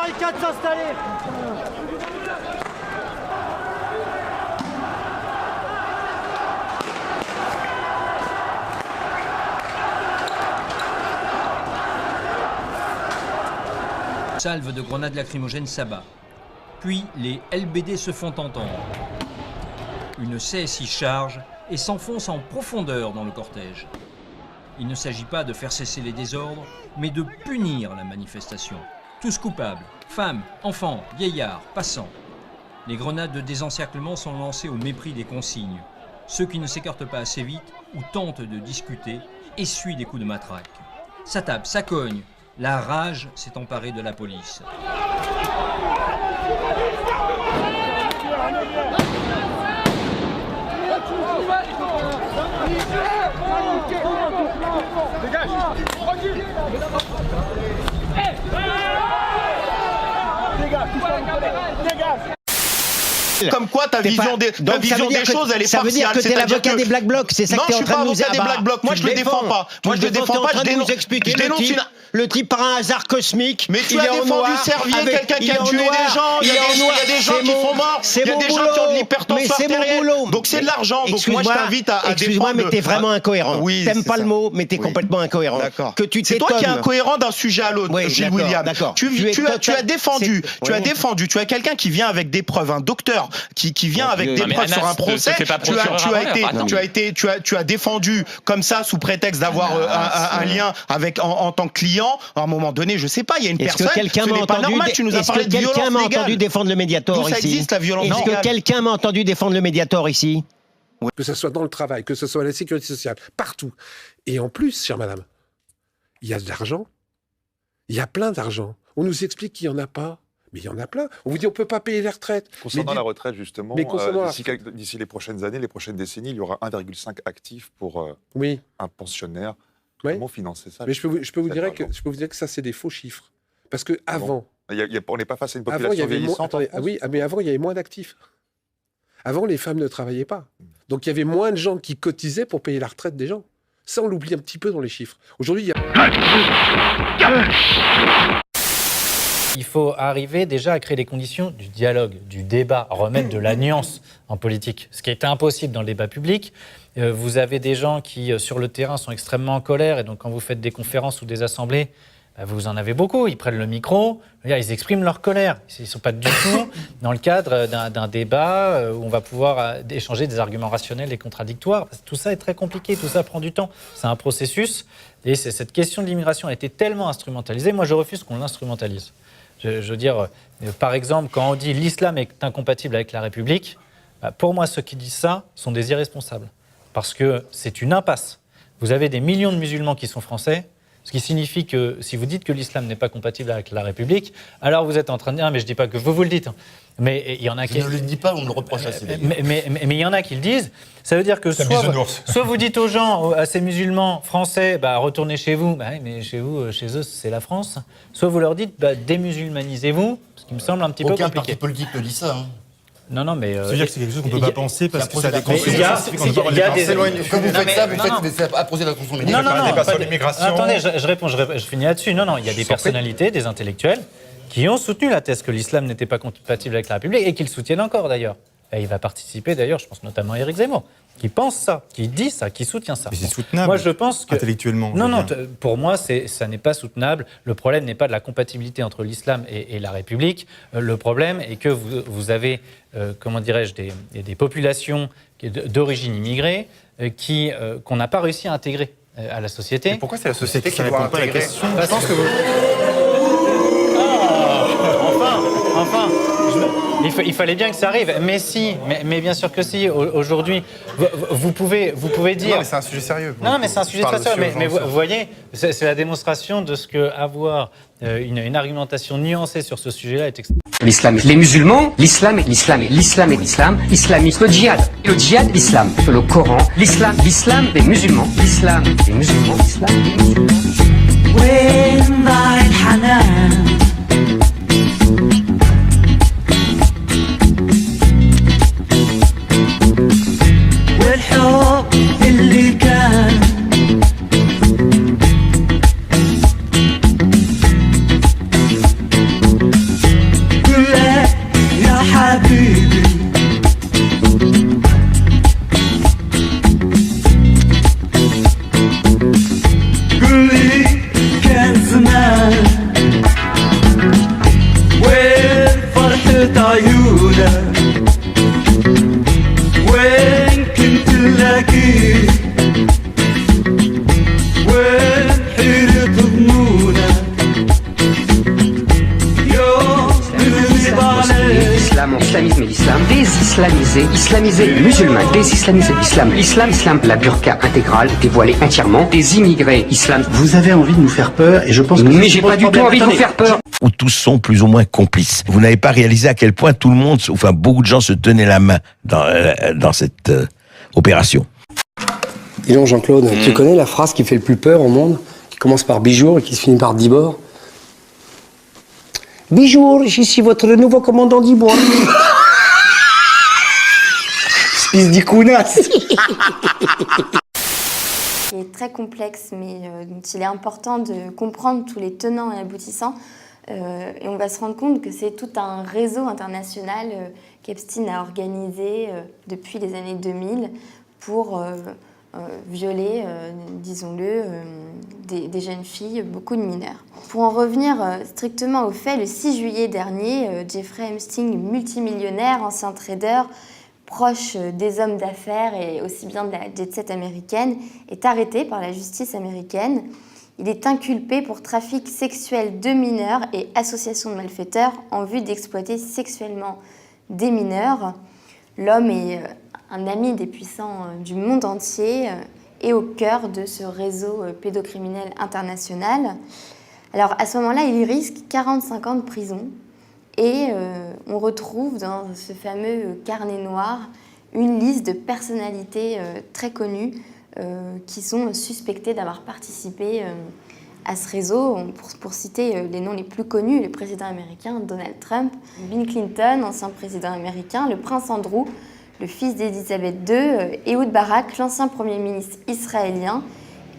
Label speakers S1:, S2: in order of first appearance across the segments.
S1: barricades s'installer.
S2: Salve de grenades lacrymogènes s'abat. Puis les LBD se font entendre. Une CSI charge et s'enfonce en profondeur dans le cortège. Il ne s'agit pas de faire cesser les désordres, mais de punir la manifestation. Tous coupables, femmes, enfants, vieillards, passants. Les grenades de désencerclement sont lancées au mépris des consignes. Ceux qui ne s'écartent pas assez vite ou tentent de discuter essuient des coups de matraque. Ça tape, ça cogne. La rage s'est emparée de la police.
S3: Comme quoi ta vision des choses elle est partiale.
S4: Ça veut dire que t'es l'avocat des Black Blocs, c'est ça que t'es en train de nous dire.
S3: Non, je suis pas avocat des Black Blocs, moi je le défends pas. Moi je le défends pas, je dénonce
S4: le type par un hasard cosmique.
S3: Mais tu as défendu Servier, quelqu'un qui a tué des gens, il y a des gens qui sont morts, il y a des gens qui ont de l'hypertension artérielle. Donc c'est de l'argent, donc moi je t'invite à défendre.
S4: Excuse-moi, mais t'es vraiment incohérent. T'aimes pas le mot, mais t'es complètement incohérent.
S3: D'accord.
S4: C'est
S3: toi qui es incohérent d'un sujet à l'autre, Gilles William. Tu as défendu, tu as quelqu'un qui vient avec des preuves, un docteur qui vient avec des preuves sur un procès. Tu as défendu comme ça sous prétexte d'avoir un lien avec en tant que client. À un moment donné, je sais pas, il y a une personne.
S4: Est-ce que quelqu'un m'a entendu défendre le Mediator ici?
S3: Existe la violence
S4: légale. Est-ce que quelqu'un m'a entendu défendre le Mediator ici?
S5: Que ce soit dans le travail, que ce soit à la sécurité sociale, partout. Et en plus, chère madame, il y a de l'argent. Il y a plein d'argent. On nous explique qu'il n'y en a pas. Mais il y en a plein. On vous dit on ne peut pas payer les retraites.
S6: Concernant la retraite, justement, d'ici les prochaines années, les prochaines décennies, il y aura 1,5 actifs pour un pensionnaire. Comment financer ça?
S5: Mais je peux vous dire que ça, c'est des faux chiffres. Parce que avant...
S6: on n'est pas face à une population vieillissante.
S5: Mais avant, il y avait moins d'actifs. Avant, les femmes ne travaillaient pas. Donc, il y avait moins de gens qui cotisaient pour payer la retraite des gens. Ça, on l'oublie un petit peu dans les chiffres. Aujourd'hui, il y a...
S7: Il faut arriver déjà à créer les conditions du dialogue, du débat, remettre de la nuance en politique, ce qui est impossible dans le débat public. Vous avez des gens qui, sur le terrain, sont extrêmement en colère, et donc quand vous faites des conférences ou des assemblées, vous en avez beaucoup, ils prennent le micro, ils expriment leur colère. Ils ne sont pas du tout dans le cadre d'un débat où on va pouvoir échanger des arguments rationnels et contradictoires. Tout ça est très compliqué, tout ça prend du temps. C'est un processus, et cette question de l'immigration a été tellement instrumentalisée, moi je refuse qu'on l'instrumentalise. Je veux dire, par exemple, quand on dit l'islam est incompatible avec la République, pour moi, ceux qui disent ça sont des irresponsables. Parce que c'est une impasse. Vous avez des millions de musulmans qui sont français, ce qui signifie que si vous dites que l'islam n'est pas compatible avec la République, alors vous êtes en train de dire, mais je ne dis pas que vous le dites, mais il y en a qui...
S8: Je ne le dis pas, on me le reproche assez.
S7: Mais il y en a qui le disent. Ça veut dire que soit vous dites aux gens, à ces musulmans français, retournez chez vous, mais chez vous, chez eux, c'est la France. Soit vous leur dites, démusulmanisez-vous, ce qui me semble un petit peu compliqué.
S8: Aucun parti politique ne dit ça.
S7: Non, mais...
S9: Ça veut dire que c'est quelque chose qu'on ne peut pas penser parce que ça a des conséquences.
S8: Quand vous faites ça, vous faites apposer la consommation.
S7: Non,
S9: pas sur l'immigration.
S7: Attendez, je réponds, je finis là-dessus. Non, il y a des personnalités, des intellectuels qui ont soutenu la thèse que l'islam n'était pas compatible avec la République et qui le soutiennent encore d'ailleurs. Et il va participer d'ailleurs, je pense notamment à Éric Zemmour, qui pense ça, qui dit ça, qui soutient ça.
S9: Mais c'est soutenable.
S7: Moi, je pense que
S9: intellectuellement.
S7: Non, pour moi, ça n'est pas soutenable. Le problème n'est pas de la compatibilité entre l'islam et la République. Le problème est que vous avez, comment dirais-je, des populations d'origine immigrée qu'on n'a pas réussi à intégrer à la société.
S9: Mais pourquoi c'est la société qui ne répond pas à la question?
S7: Je pense que vous... Enfin, il fallait bien que ça arrive. Mais si, mais bien sûr que si. Aujourd'hui, vous pouvez dire...
S9: Non, mais c'est un sujet sérieux.
S7: Non, mais c'est un sujet très sérieux. Mais vous voyez, c'est la démonstration de ce que avoir une argumentation nuancée sur ce sujet-là est extrêmement...
S10: L'islam, les musulmans, l'islam, l'islamisme, le djihad, l'islam, le Coran, l'islam, les musulmans, l'islam, les musulmans, وين ضاع الحنان والحب اللي كان désislamisé, islamisé, musulman, désislamisé, l'islam, la burqa intégrale, dévoilée entièrement, des immigrés islam.
S1: Vous avez envie de nous faire peur et je pense que...
S10: Mais j'ai pas du tout envie de vous faire peur.
S11: Où tous sont plus ou moins complices. Vous n'avez pas réalisé à quel point tout le monde, enfin beaucoup de gens se tenaient la main dans cette opération.
S12: Dis donc Jean-Claude, tu connais la phrase qui fait le plus peur au monde, qui commence par Bijour et qui se finit par Dibord? Bijour, ici votre nouveau commandant Dibord. Espèce d'icounas.
S13: C'est très complexe, mais il est important de comprendre tous les tenants et aboutissants. Et on va se rendre compte que c'est tout un réseau international qu'Epstein a organisé depuis les années 2000 pour violer, disons-le, des jeunes filles, beaucoup de mineurs. Pour en revenir strictement aux faits, le 6 juillet dernier, Jeffrey Epstein, multimillionnaire, ancien trader, proche des hommes d'affaires et aussi bien de la jet-set américaine, est arrêté par la justice américaine. Il est inculpé pour trafic sexuel de mineurs et association de malfaiteurs en vue d'exploiter sexuellement des mineurs. L'homme est un ami des puissants du monde entier et au cœur de ce réseau pédocriminel international. Alors à ce moment-là, il risque 45 ans de prison et on retrouve dans ce fameux carnet noir une liste de personnalités très connues qui sont suspectées d'avoir participé à ce réseau. Pour citer les noms les plus connus, le président américain Donald Trump, Bill Clinton, ancien président américain, le prince Andrew, le fils d'Elisabeth II, Ehud Barak, l'ancien premier ministre israélien,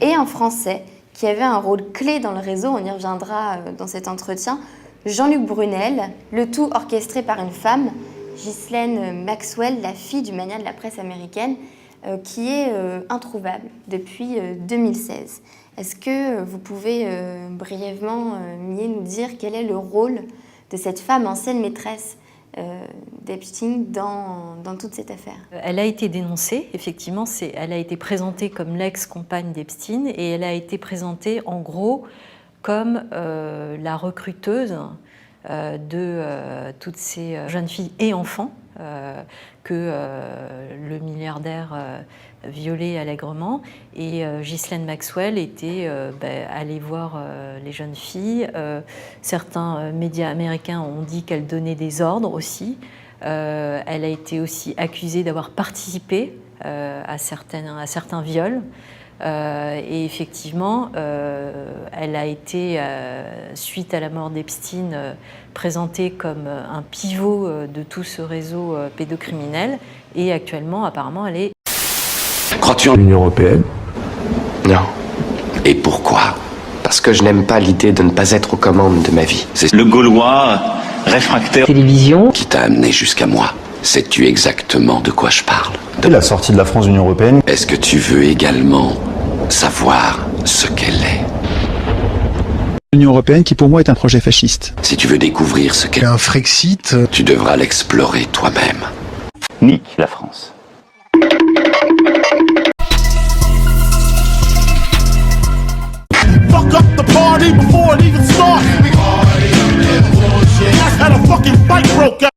S13: et un Français qui avait un rôle clé dans le réseau, on y reviendra dans cet entretien, Jean-Luc Brunel, le tout orchestré par une femme, Ghislaine Maxwell, la fille du magnat de la presse américaine, qui est introuvable depuis 2016. Est-ce que vous pouvez brièvement, Mié, nous dire quel est le rôle de cette femme ancienne maîtresse d'Epstein dans toute cette affaire?
S14: Elle a été dénoncée, effectivement, elle a été présentée comme l'ex-compagne d'Epstein et elle a été présentée en gros comme la recruteuse de toutes ces jeunes filles et enfants que le milliardaire violait allègrement. Et Ghislaine Maxwell était allée voir les jeunes filles. Certains médias américains ont dit qu'elle donnait des ordres aussi. Elle a été aussi accusée d'avoir participé à certains viols. Et effectivement, elle a été, suite à la mort d'Epstein, présentée comme un pivot de tout ce réseau pédocriminel. Et actuellement, apparemment, elle est...
S15: Crois-tu en l'Union européenne? Non. Et pourquoi? Parce que je n'aime pas l'idée de ne pas être aux commandes de ma vie. C'est le Gaulois réfractaire
S10: Télévision
S15: qui t'a amené jusqu'à moi. Sais-tu exactement de quoi je parle?
S9: De la sortie de la France de l'Union européenne.
S15: Est-ce que tu veux également savoir ce qu'elle est?
S16: L'Union européenne qui pour moi est un projet fasciste.
S15: Si tu veux découvrir ce qu'est
S16: un Frexit,
S15: tu devras l'explorer toi-même.
S17: Nique la France.
S18: Fuck up the party before it even starts. That's how the fucking fight broke out.